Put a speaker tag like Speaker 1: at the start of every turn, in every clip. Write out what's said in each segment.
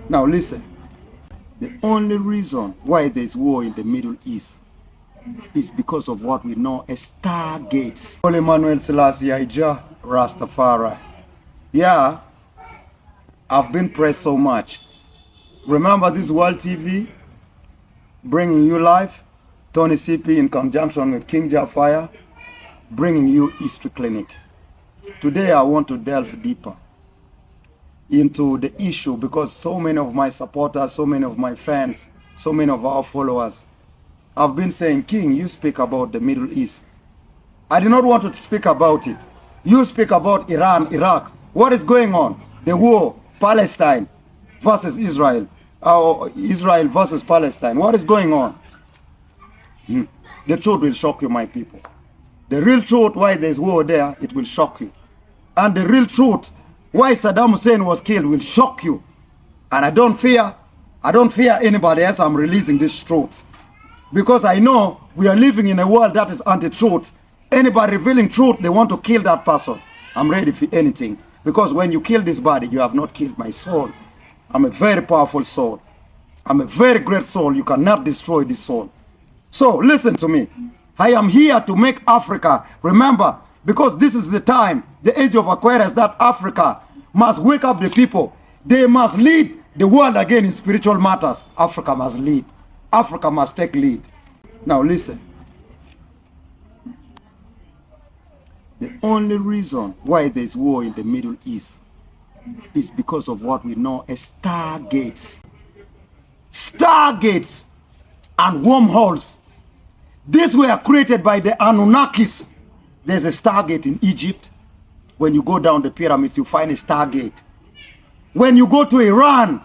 Speaker 1: Now listen, the only reason why there's war in the Middle East is because of what we know as stargates. Holy Emmanuel Selassie, Rastafari. Yeah, I've been praised so much. Remember this World TV, bringing you live, Tony CP in conjunction with King Jahfire, bringing you History Clinic. Today I want to delve deeper into the issue because so many of my supporters, so many of my fans, so many of our followers have been saying, King, you speak about the Middle East. I do not want to speak about it. You speak about Iran, Iraq. What is going on? The war, Palestine versus Israel, or Israel versus Palestine. What is going on? The truth will shock you, my people. The real truth why there's war there, it will shock you. And the real truth why Saddam Hussein was killed will shock you. And I don't fear anybody else. I'm releasing this truth. Because I know we are living in a world that is anti-truth. Anybody revealing truth, they want to kill that person. I'm ready for anything. Because when you kill this body, you have not killed my soul. I'm a very powerful soul. I'm a very great soul. You cannot destroy this soul. So listen to me. I am here to make Africa, remember, because this is the time, the age of Aquarius, that Africa must wake up the people. They must lead the world again in spiritual matters. Africa must lead. Africa must take lead. Now listen. The only reason why there's war in the Middle East is because of what we know as stargates. Stargates and wormholes. These were created by the Anunnakis. There's a stargate in Egypt. When you go down the pyramids, you find a stargate. When you go to Iran,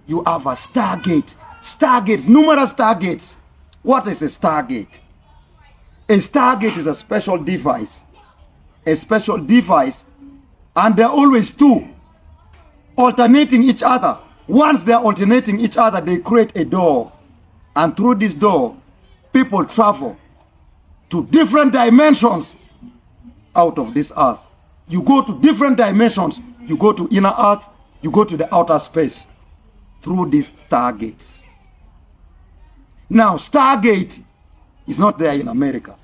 Speaker 1: you have a stargate. Stargates, numerous stargates. What is a stargate? A stargate is a special device. A special device, and they're always two, alternating each other. Once they're alternating each other, they create a door. And through this door, people travel to different dimensions out of this earth. You go to different dimensions. You go to inner earth. You go to the outer space through these stargates. Now, Stargate is not there in America.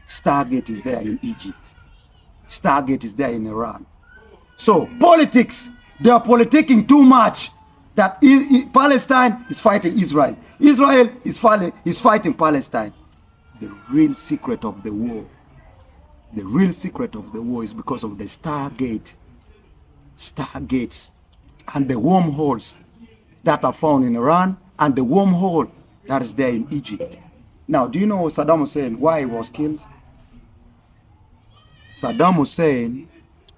Speaker 1: Stargate is there in Egypt. Stargate is there in Iran. So, politics, they are politicking too much that Palestine is fighting Israel. Israel is fighting Palestine. The real secret of the war, is because of the Stargate, stargates, and the wormholes that are found in Iran, and the wormhole that is there in Egypt. Now, do you know Saddam Hussein, why he was killed? Saddam Hussein,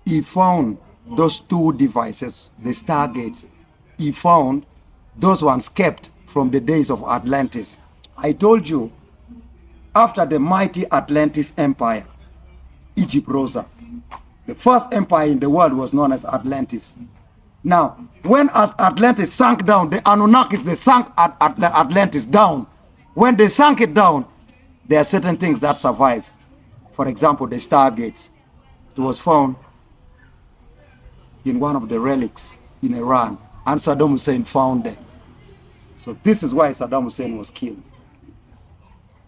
Speaker 1: he found those two devices, the stargates. He found those ones kept from the days of Atlantis. I told you, after the mighty Atlantis Empire, Egypt rose up. The first empire in the world was known as Atlantis. Now, when Atlantis sank down, the Anunnakis, they sank Atlantis down. When they sank it down, there are certain things that survive. For example, the stargates. It was found in one of the relics in Iran, and Saddam Hussein found them. So this is why Saddam Hussein was killed.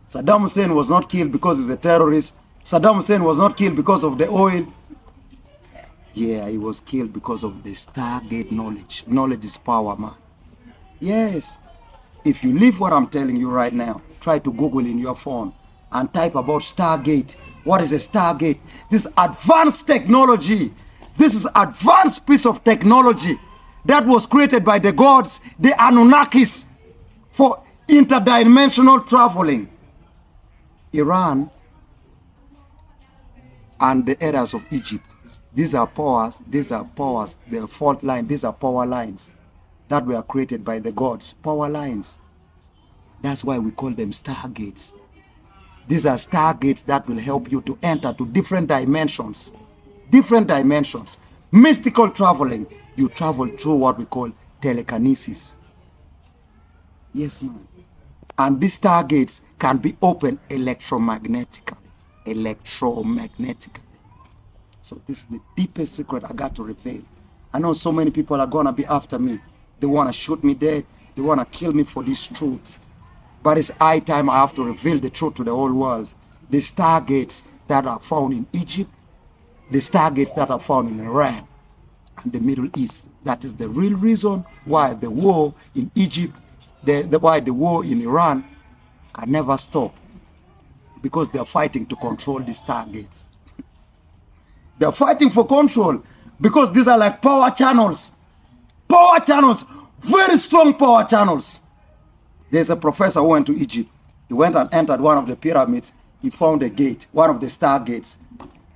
Speaker 1: Saddam Hussein was not killed because he's a terrorist. Saddam Hussein was not killed because of the oil. Yeah, he was killed because of the Stargate knowledge. Knowledge is power, man. Yes. If you leave what I'm telling you right now, try to Google in your phone and type about Stargate. What is a Stargate? This advanced technology. This is advanced piece of technology that was created by the gods, the Anunnakis, for interdimensional traveling. Iran and the areas of Egypt. These are powers, the fault line, these are power lines that were created by the gods, power lines. That's why we call them stargates. These are stargates that will help you to enter to different dimensions. Mystical traveling. You travel through what we call telekinesis. Yes, man. And these stargates can be opened electromagnetically. So this is the deepest secret I got to reveal. I know so many people are gonna be after me. They wanna shoot me dead. They wanna kill me for this truth. But it's high time I have to reveal the truth to the whole world. The stargates that are found in Egypt, the stargates that are found in Iran and the Middle East. That is the real reason why the war in Egypt, why the war in Iran can never stop. Because they're fighting to control the stargates. They're fighting for control because these are like power channels. Power channels, very strong power channels. There's a professor who went to Egypt. He went and entered one of the pyramids. He found a gate, one of the stargates,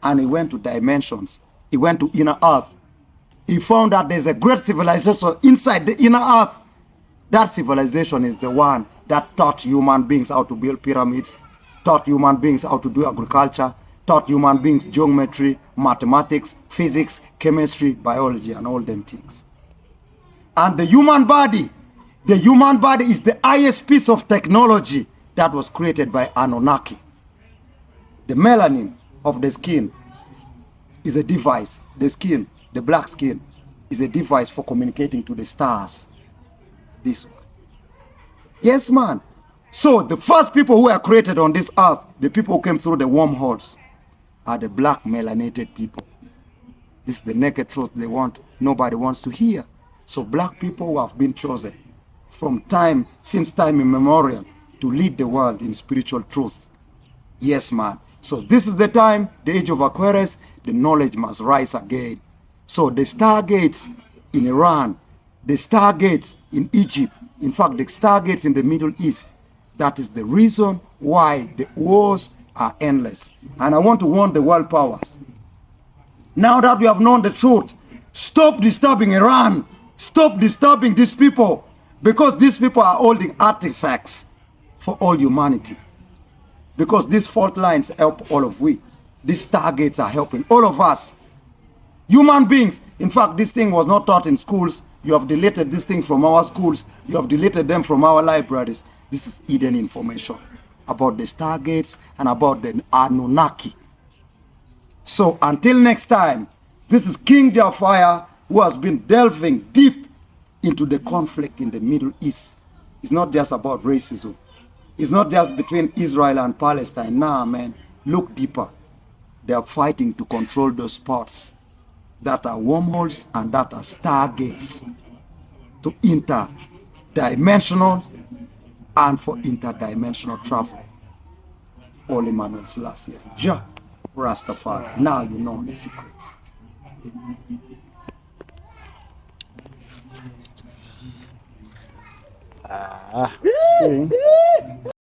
Speaker 1: and he went to dimensions. He went to inner earth. He found that there's a great civilization inside the inner earth. That civilization is the one that taught human beings how to build pyramids, taught human beings how to do agriculture, taught human beings geometry, mathematics, physics, chemistry, biology, and all them things. And the human body is the highest piece of technology that was created by Anunnaki. The melanin of the skin is a device. The skin, the black skin, is a device for communicating to the stars. This one. Yes, man. So the first people who were created on this earth, the people who came through the wormholes, are the black melanated people. This is the naked truth they want. Nobody wants to hear. So black people who have been chosen from time, since time immemorial, to lead the world in spiritual truth. Yes, man. So this is the time, the age of Aquarius, the knowledge must rise again. So the stargates in Iran, the stargates in Egypt, in fact, the stargates in the Middle East, that is the reason why the wars are endless. And I want to warn the world powers. Now that we have known the truth, stop disturbing Iran. Stop disturbing these people. Because these people are holding artifacts for all humanity. Because these fault lines help all of we. These stargates are helping all of us. Human beings. In fact, this thing was not taught in schools. You have deleted this thing from our schools. You have deleted them from our libraries. This is hidden information about the stargates and about the Anunnaki. So until next time, this is King Jahfire, who has been delving deep into the conflict in the Middle East. It's not just about racism. It's not just between Israel and Palestine. Nah, man, look deeper. They are fighting to control those spots that are wormholes and that are stargates to interdimensional and for interdimensional travel. Holy Emmanuel Selassie, Jah, Rastafari. Now you know the secrets.